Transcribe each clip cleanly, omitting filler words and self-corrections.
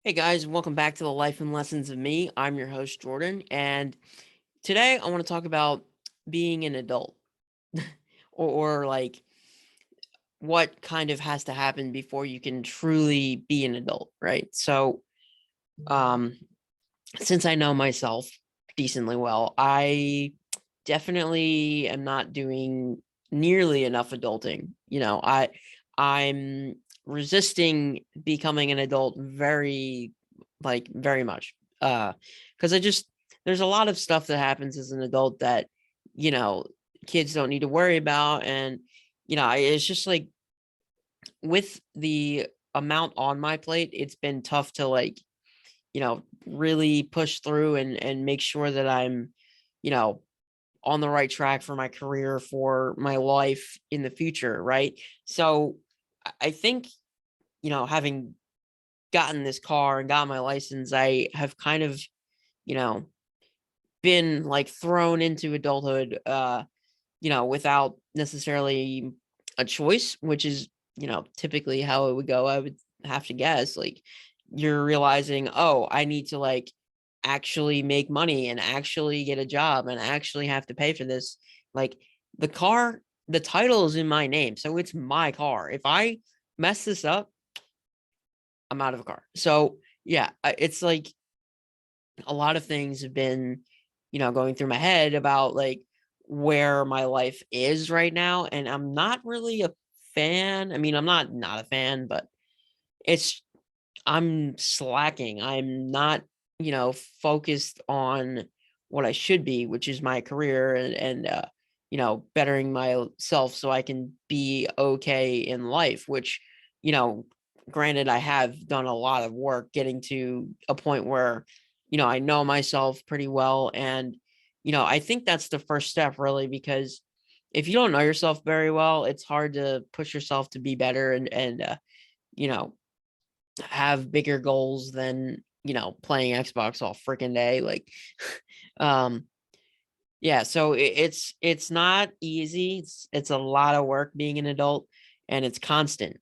Hey guys, welcome back to the Life and Lessons of Me. I'm your host, Jordan, and today I want to talk about being an adult or like what kind of has to happen before you can truly be an adult, right? Um, since I know myself decently well, I definitely am not doing nearly enough adulting. I'm resisting becoming an adult very much. Because I just there's a lot of stuff that happens as an adult that, you know, kids don't need to worry about. And, it's just like with the amount on my plate, it's been tough to really push through and make sure that I'm, you know, on the right track for my career, for my life in the future, right? So I think, having gotten this car and got my license, I have kind of, you know, been like thrown into adulthood without necessarily a choice, which is, typically how it would go. I would have to guess like you're realizing, oh, I need to like actually make money and actually get a job and actually have to pay for this. Like the car, the title is in my name, so it's my car. If I mess this up, I'm out of a car. So yeah, it's like a lot of things have been, going through my head about like where my life is right now. And I'm not really a fan. I mean, I'm not a fan, but it's I'm slacking. I'm not, focused on what I should be, which is my career and bettering myself so I can be okay in life, which, you know, granted, I have done a lot of work getting to a point where, I know myself pretty well. And, I think that's the first step really, because if you don't know yourself very well, it's hard to push yourself to be better and you know, have bigger goals than, playing Xbox all freaking day. Like, um, yeah, so it's not easy. It's a lot of work being an adult and it's constant.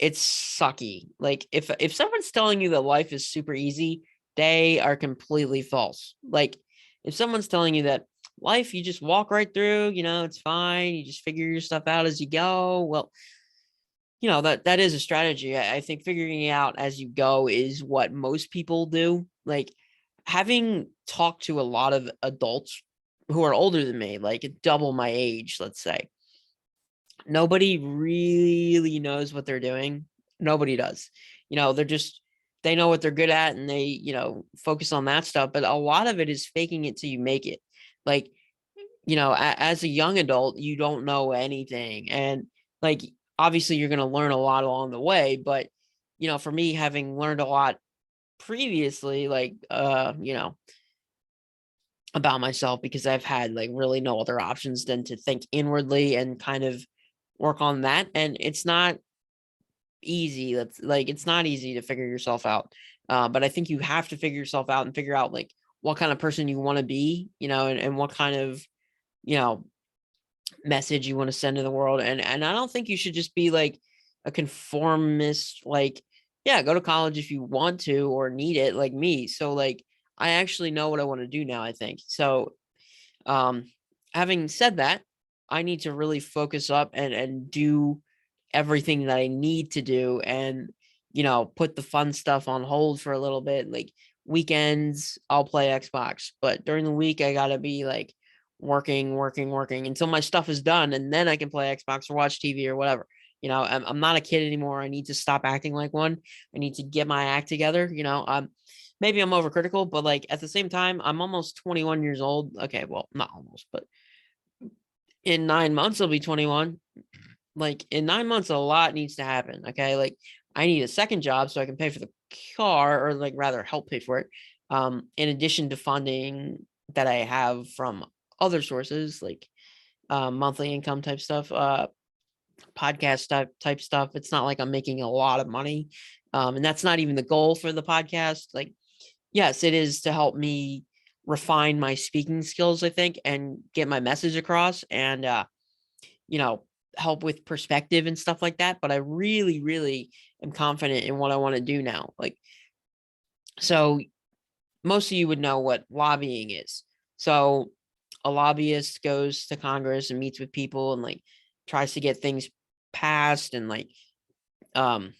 It's sucky. Like if someone's telling you that life is super easy, they are completely false. Like if someone's telling you that life you just walk right through, it's fine, you just figure your stuff out as you go. Well, that is a strategy. I think figuring it out as you go is what most people do. Like having talked to a lot of adults who are older than me, like double my age, let's say, nobody really knows what they're doing. Nobody does. They know what they're good at and they, focus on that stuff. But a lot of it is faking it till you make it. Like, as a young adult, you don't know anything. And like, obviously, you're going to learn a lot along the way. But, for me, having learned a lot previously, about myself because I've had like really no other options than to think inwardly and kind of work on that. And it's not easy. It's not easy to figure yourself out. But I think you have to figure yourself out and figure out like what kind of person you want to be, and what kind of, you know, message you want to send to the world. And I don't think you should just be like a conformist, like, yeah, go to college if you want to or need it, like me. So like I actually know what I want to do now, I think. So um having said that, I need to really focus up and do everything that I need to do and put the fun stuff on hold for a little bit. Like weekends, I'll play Xbox, but during the week I gotta be like working until my stuff is done, and then I can play Xbox or watch TV or whatever. I'm not a kid anymore. I need to stop acting like one. I need to get my act together. Maybe I'm overcritical, but like at the same time, I'm almost 21 years old. Okay, well, not almost, but in 9 months I'll be 21. Like in 9 months, a lot needs to happen. Okay, like I need a second job so I can pay for the car, or like rather help pay for it. In addition to funding that I have from other sources like monthly income type stuff, podcast type stuff. It's not like I'm making a lot of money. And that's not even the goal for the podcast. Like, yes, it is to help me refine my speaking skills, I think, and get my message across. And, you know, help with perspective and stuff like that. But I really, really am confident in what I want to do now. Like, so most of you would know what lobbying is. So a lobbyist goes to Congress and meets with people and like tries to get things passed and like um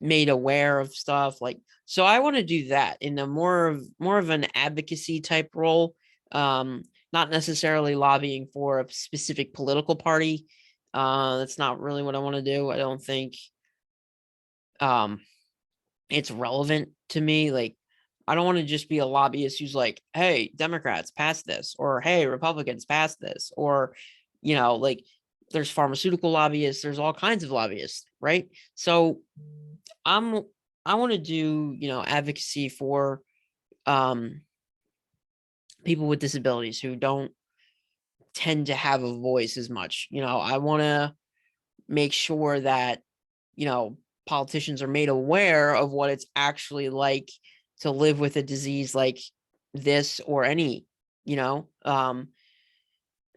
made aware of stuff. Like, so I want to do that in a more of an advocacy type role. Um, Not necessarily lobbying for a specific political party. That's not really what I want to do. I don't think um it's relevant to me. Like, I don't want to just be a lobbyist who's like, hey, Democrats pass this, or hey, Republicans pass this, or like there's pharmaceutical lobbyists, there's all kinds of lobbyists, right? So I'm I want to do, advocacy for um people with disabilities who don't tend to have a voice as much. I want to make sure that, politicians are made aware of what it's actually like to live with a disease like this or any, you know.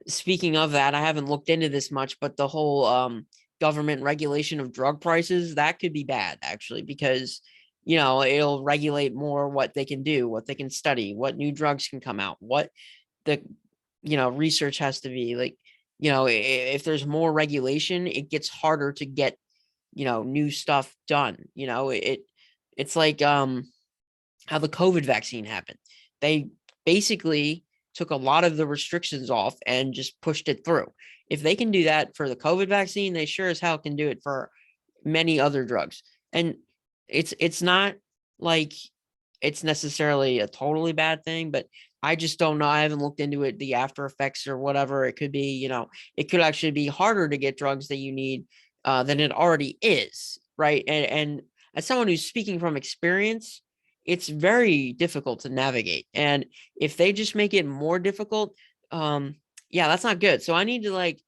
Speaking of that, I haven't looked into this much, but the whole government regulation of drug prices, that could be bad actually, because it'll regulate more what they can do, what they can study, what new drugs can come out, what the research has to be like. If there's more regulation, it gets harder to get new stuff done. It's like how the COVID vaccine happened. They basically took a lot of the restrictions off and just pushed it through. If they can do that for the COVID vaccine, they sure as hell can do it for many other drugs. And it's not like it's necessarily a totally bad thing, but I just don't know. I haven't looked into it, the after effects or whatever. It could be, it could actually be harder to get drugs that you need than it already is, right? And as someone who's speaking from experience, it's very difficult to navigate. And if they just make it more difficult, yeah, that's not good. So I need to like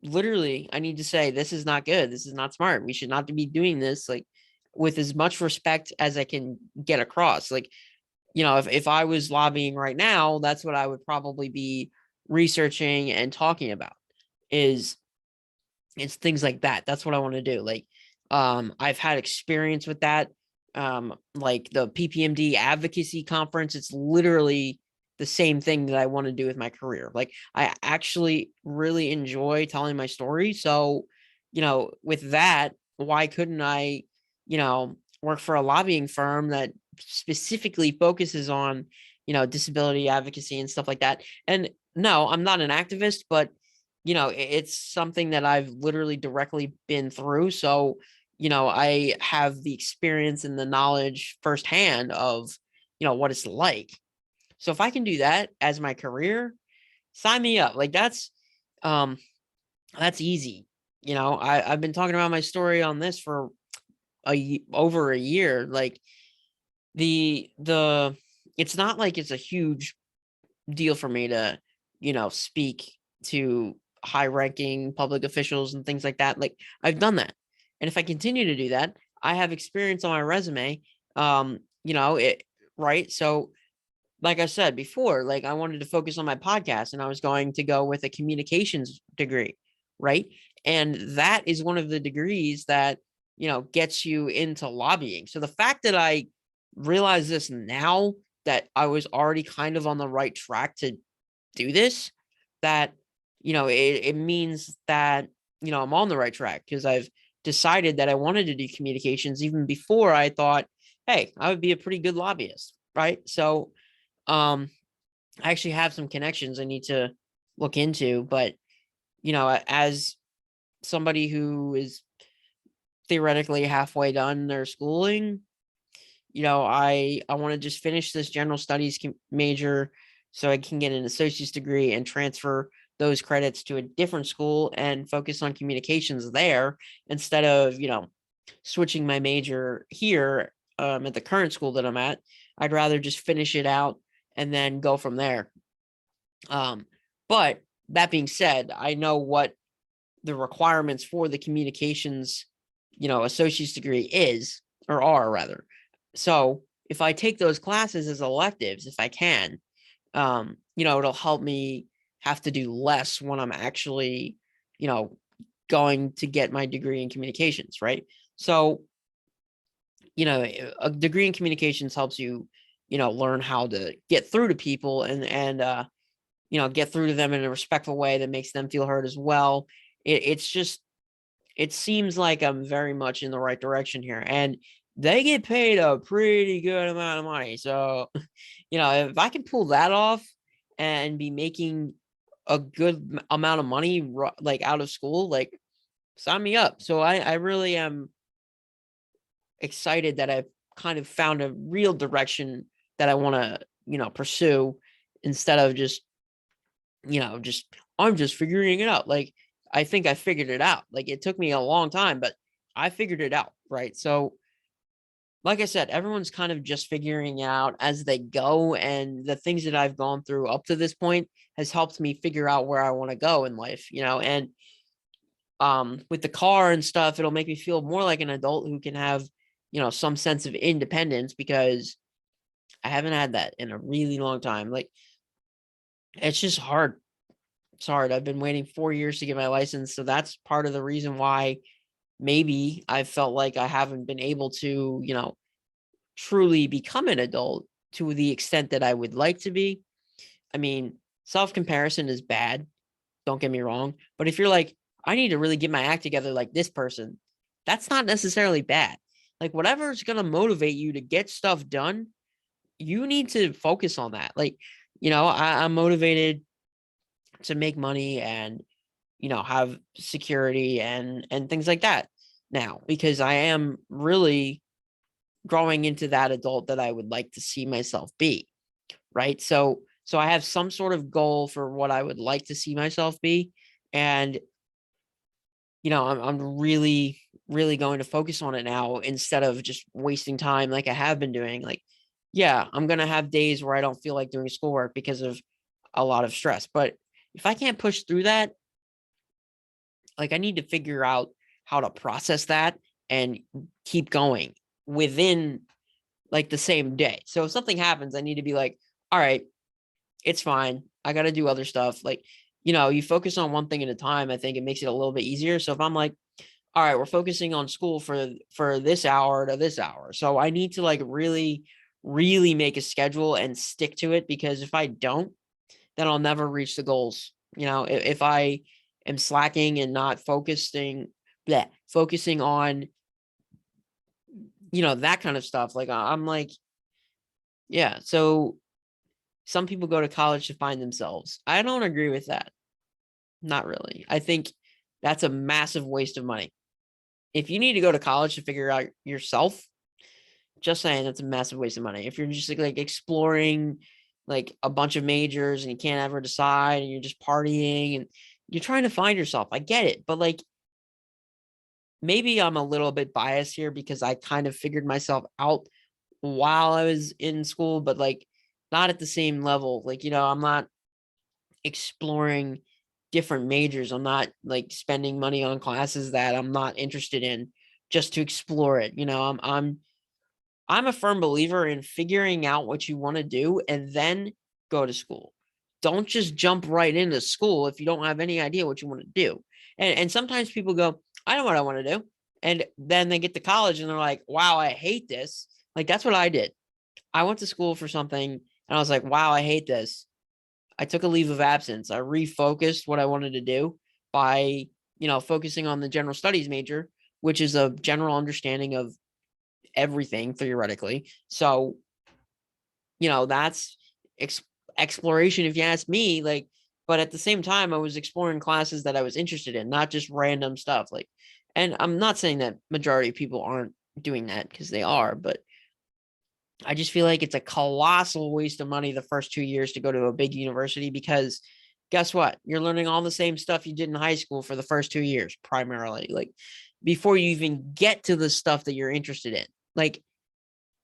literally, I need to say this is not good. This is not smart. We should not be doing this like with as much respect as I can get across. Like, if I was lobbying right now, that's what I would probably be researching and talking about is it's things like that. That's what I want to do. Like, I've had experience with that. Like the PPMD advocacy conference, it's literally the same thing that I want to do with my career. Like, I actually really enjoy telling my story. So, with that, why couldn't I, work for a lobbying firm that specifically focuses on, disability advocacy and stuff like that? And no, I'm not an activist, but it's something that I've literally directly been through. So, I have the experience and the knowledge firsthand of, what it's like. So if I can do that as my career, sign me up. Like um, that's easy. I've been talking about my story on this for over a year. Like the it's not like it's a huge deal for me to, speak to high ranking public officials and things like that. Like, I've done that. And if I continue to do that, I have experience on my resume. It right. So like I said before, like I wanted to focus on my podcast and I was going to go with a communications degree, right? And that is one of the degrees that, gets you into lobbying. So the fact that I realize this now, that I was already kind of on the right track to do this, that it means that I'm on the right track, because I've decided that I wanted to do communications even before I thought, hey, I would be a pretty good lobbyist, right? So I actually have some connections I need to look into, but as somebody who is theoretically halfway done their schooling, I want to just finish this general studies major so I can get an associate's degree and transfer those credits to a different school and focus on communications there instead of, switching my major here at the current school that I'm at. I'd rather just finish it out and then go from there. But that being said, I know what the requirements for the communications, associate's degree is, or are rather. So if I take those classes as electives, if I can, it'll help me have to do less when I'm actually, going to get my degree in communications, right? So, a degree in communications helps you, learn how to get through to people and get through to them in a respectful way that makes them feel heard as well. It's just, it seems like I'm very much in the right direction here. And they get paid a pretty good amount of money. So, if I can pull that off and be making a good amount of money, like out of school, like sign me up. So I really am excited that I've kind of found a real direction that I want to, pursue instead of just I'm just figuring it out. Like I think I figured it out. Like it took me a long time, but I figured it out, right? So like I said, everyone's kind of just figuring out as they go, and the things that I've gone through up to this point has helped me figure out where I want to go in life, and with the car and stuff, it'll make me feel more like an adult who can have, some sense of independence, because I haven't had that in a really long time. Like it's just hard. It's hard. I've been waiting 4 years to get my license. So that's part of the reason why maybe I felt like I haven't been able to, truly become an adult to the extent that I would like to be. I mean, self comparison is bad. Don't get me wrong. But if you're like, I need to really get my act together like this person, that's not necessarily bad. Like, whatever's going to motivate you to get stuff done, you need to focus on that. Like, I'm motivated to make money and, have security and things like that now, because I am really growing into that adult that I would like to see myself be. Right. So I have some sort of goal for what I would like to see myself be. And, I'm really, really going to focus on it now instead of just wasting time like I have been doing. Like, yeah, I'm going to have days where I don't feel like doing schoolwork because of a lot of stress. But if I can't push through that, like I need to figure out how to process that and keep going within like the same day. So if something happens, I need to be like, all right, it's fine. I got to do other stuff. Like, you focus on one thing at a time. I think it makes it a little bit easier. So if I'm like, all right, we're focusing on school for this hour to this hour. So I need to like really, really make a schedule and stick to it, because if I don't, then I'll never reach the goals. If I am slacking and not focusing on, that kind of stuff, like I'm like, yeah. So some people go to college to find themselves. I don't agree with that. Not really. I think that's a massive waste of money. If you need to go to college to figure out yourself, just saying, that's a massive waste of money. If you're just like exploring like a bunch of majors and you can't ever decide and you're just partying and you're trying to find yourself, I get it. But like maybe I'm a little bit biased here because I kind of figured myself out while I was in school, but like not at the same level. Like, I'm not exploring different majors. I'm not like spending money on classes that I'm not interested in just to explore it. I'm a firm believer in figuring out what you want to do and then go to school. Don't just jump right into school if you don't have any idea what you want to do. And sometimes people go, I know what I want to do. And then they get to college and they're like, wow, I hate this. Like that's what I did. I went to school for something and I was like, wow, I hate this. I took a leave of absence. I refocused what I wanted to do by, focusing on the general studies major, which is a general understanding of everything theoretically. So, that's exploration, if you ask me. Like, but at the same time, I was exploring classes that I was interested in, not just random stuff. Like, and I'm not saying that majority of people aren't doing that, because they are, but I just feel like it's a colossal waste of money the first 2 years to go to a big university, because guess what? You're learning all the same stuff you did in high school for the first 2 years, primarily, like before you even get to the stuff that you're interested in. Like,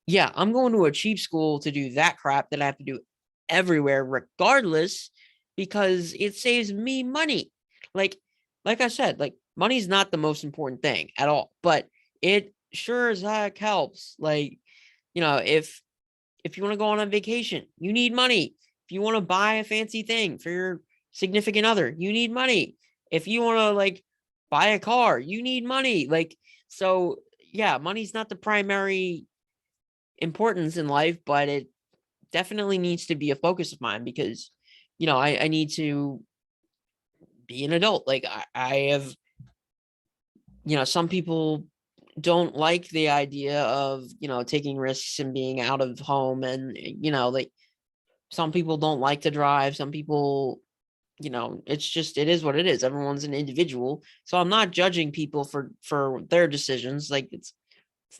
yeah, I'm going to a cheap school to do that crap that I have to do everywhere, regardless, because it saves me money. Like, like I said, like money's not the most important thing at all, but it sure as heck helps. Like, if you want to go on a vacation, you need money. If you want to buy a fancy thing for your significant other, you need money. If you want to like buy a car. You need money. Like, so yeah, money's not the primary importance in life, but it definitely needs to be a focus of mine because, I need to be an adult. Like I have, some people don't like the idea of, taking risks and being out of home. And, like some people don't like to drive. Some people, it is what it is. Everyone's an individual. So I'm not judging people for their decisions. Like it's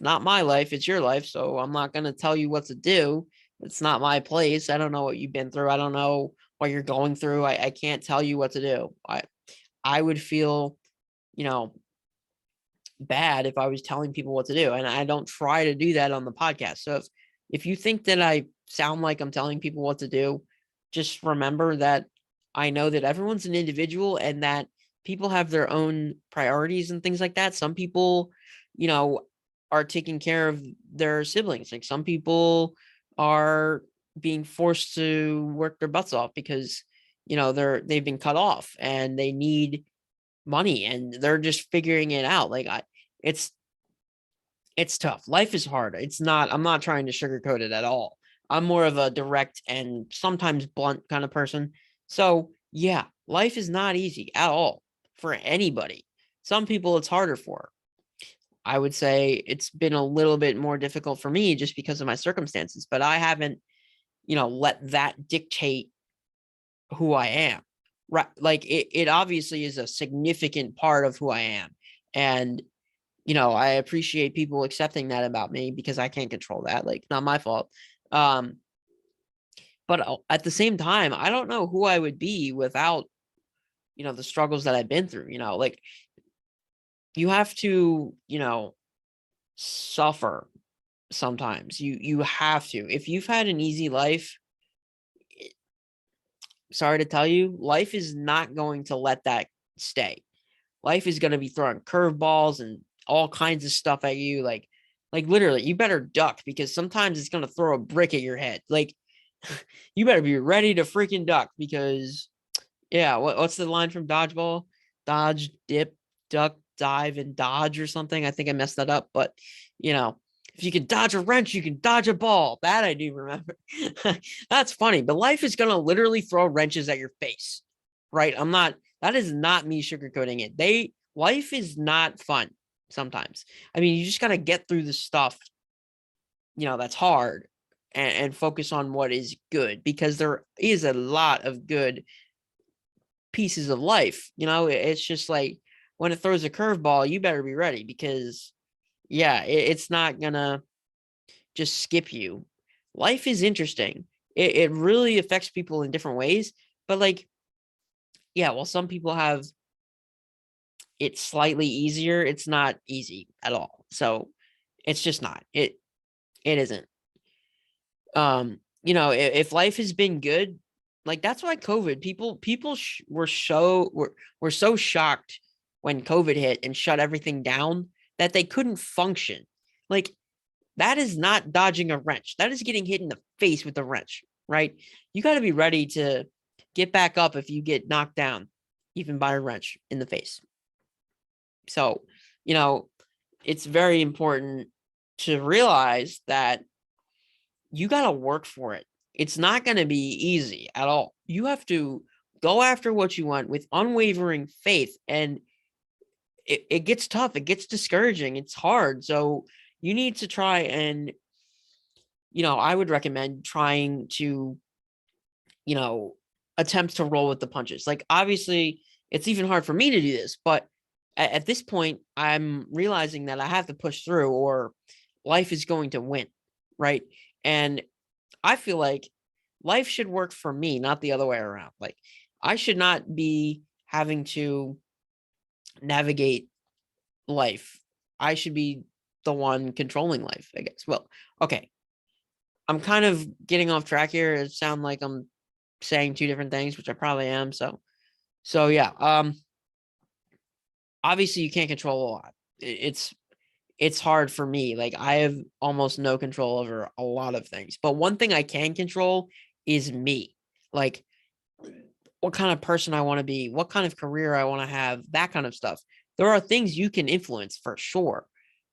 not my life, it's your life. So I'm not gonna tell you what to do. It's not my place. I don't know what you've been through. I don't know what you're going through. I can't tell you what to do. I would feel, you know, bad if I was telling people what to do. And I don't try to do that on the podcast. So if you think that I sound like I'm telling people what to do, just remember that I know that everyone's an individual and that people have their own priorities and things like that. Some people, are taking care of their siblings. Like some people are being forced to work their butts off because, they've been cut off and they need money and they're just figuring it out. Like it's it's tough. Life is hard. I'm not trying to sugarcoat it at all. I'm more of a direct and sometimes blunt kind of person. So, yeah, life is not easy at all for anybody. Some people it's harder for. I would say it's been a little bit more difficult for me just because of my circumstances, but I haven't, let that dictate who I am. Right. Like it obviously is a significant part of who I am. And I appreciate people accepting that about me because I can't control that. Like, not my fault. Um, but at the same time, I don't know who I would be without, the struggles that I've been through. Like you have to, suffer sometimes. You have to. If you've had an easy life, sorry to tell you, life is not going to let that stay. Life is going to be throwing curveballs and all kinds of stuff at you. Like literally, you better duck because sometimes it's going to throw a brick at your head. Like, you better be ready to freaking duck because, yeah, what's the line from Dodgeball? Dodge, dip, duck, dive, and dodge or something. I think I messed that up, but if you can dodge a wrench, you can dodge a ball. That I do remember. That's funny, but life is going to literally throw wrenches at your face, right? That is not me sugarcoating it. Life is not fun sometimes. I mean, you just got to get through the stuff, that's hard and focus on what is good because there is a lot of good pieces of life. It's just like when it throws a curveball, you better be ready because, yeah, it's not gonna just skip you. Life is interesting. It really affects people in different ways, but like, yeah, well, some people have it slightly easier. It's not easy at all. So it's just not. It isn't. If life has been good, like that's why COVID people were so shocked when COVID hit and shut everything down that they couldn't function. Like that is not dodging a wrench. That is getting hit in the face with a wrench, right? You got to be ready to get back up if you get knocked down, even by a wrench in the face. So, it's very important to realize that you got to work for it. It's not going to be easy at all. You have to go after what you want with unwavering faith. And it gets tough. It gets discouraging. It's hard. So you need to try and, I would recommend trying to, attempt to roll with the punches. Like, obviously, it's even hard for me to do this, but at this point, I'm realizing that I have to push through or life is going to win. Right. And I feel like life should work for me, not the other way around. Like I should not be having to navigate life. I should be the one controlling life, I guess. Well, okay. I'm kind of getting off track here. It sounds like I'm saying two different things, which I probably am. So yeah. Obviously you can't control a lot. It's hard for me. Like I have almost no control over a lot of things. But one thing I can control is me. Like what kind of person I want to be, what kind of career I want to have, that kind of stuff. there are things you can influence for sure,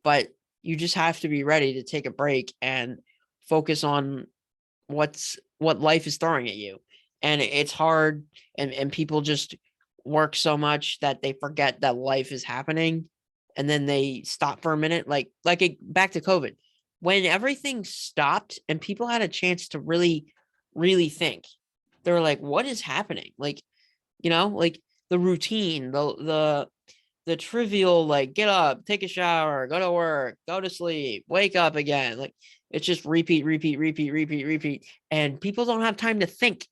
but you just have to be ready to take a break and focus on what life is throwing at you. And it's hard, and people just work so much that they forget that life is happening, and then they stop for a minute, back to COVID. When everything stopped and people had a chance to really think, they were like, what is happening? Like, like the routine, the trivial, like, get up, take a shower, go to work, go to sleep, wake up again. Like, it's just repeat, repeat, repeat, repeat, repeat. And people don't have time to think.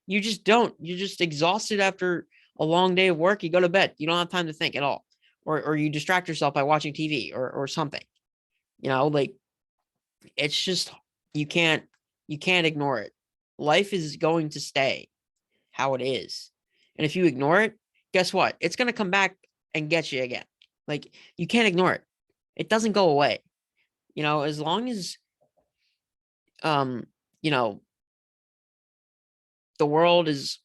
You just don't. You're just exhausted after a long day of work. You go to bed. You don't have time to think at all. Or you distract yourself by watching TV or something. Like, it's just, you can't ignore it. Life is going to stay how it is. And if you ignore it, guess what? It's going to come back and get you again. Like, you can't ignore it. It doesn't go away. As long as you know, the world is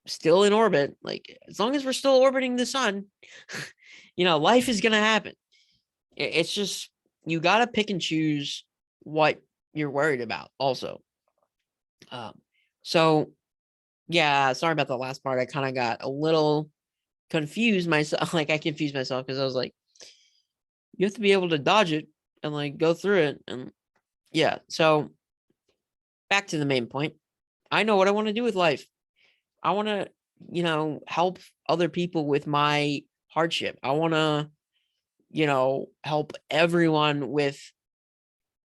still in orbit, like, as long as we're still orbiting the sun, life is going to happen. It's just, you got to pick and choose what you're worried about also. So yeah, sorry about the last part. I kind of got a little confused myself. Like, I confused myself because I was like, you have to be able to dodge it and like go through it. And yeah, so back to the main point. I know what I want to do with life. I want to, help other people with my hardship. I want to, help everyone with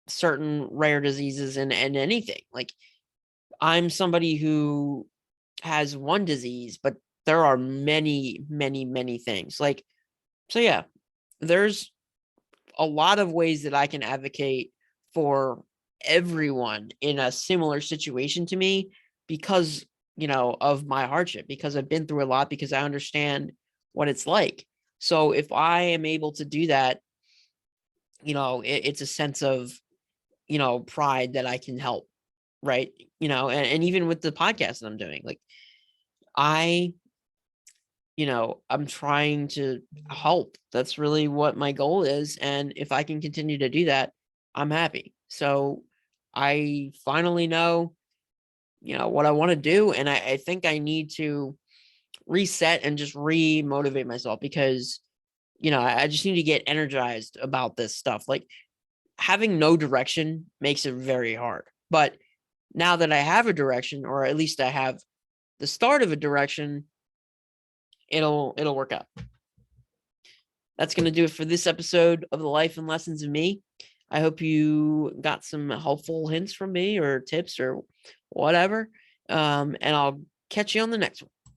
certain rare diseases and anything. Like, I'm somebody who has one disease, but there are many, many, many things. Like, so yeah, there's a lot of ways that I can advocate for everyone in a similar situation to me because, of my hardship, because I've been through a lot, because I understand what it's like. So if I am able to do that, it's a sense of, pride that I can help. Right. And even with the podcast that I'm doing, like, I, I'm trying to help. That's really what my goal is. And if I can continue to do that, I'm happy. So I finally know, what I want to do. And I think I need to reset and just re-motivate myself because, I just need to get energized about this stuff. Like, having no direction makes it very hard. But now that I have a direction, or at least I have the start of a direction, it'll work out. That's going to do it for this episode of the Life and Lessons of Me. I hope you got some helpful hints from me or tips or whatever. And I'll catch you on the next one.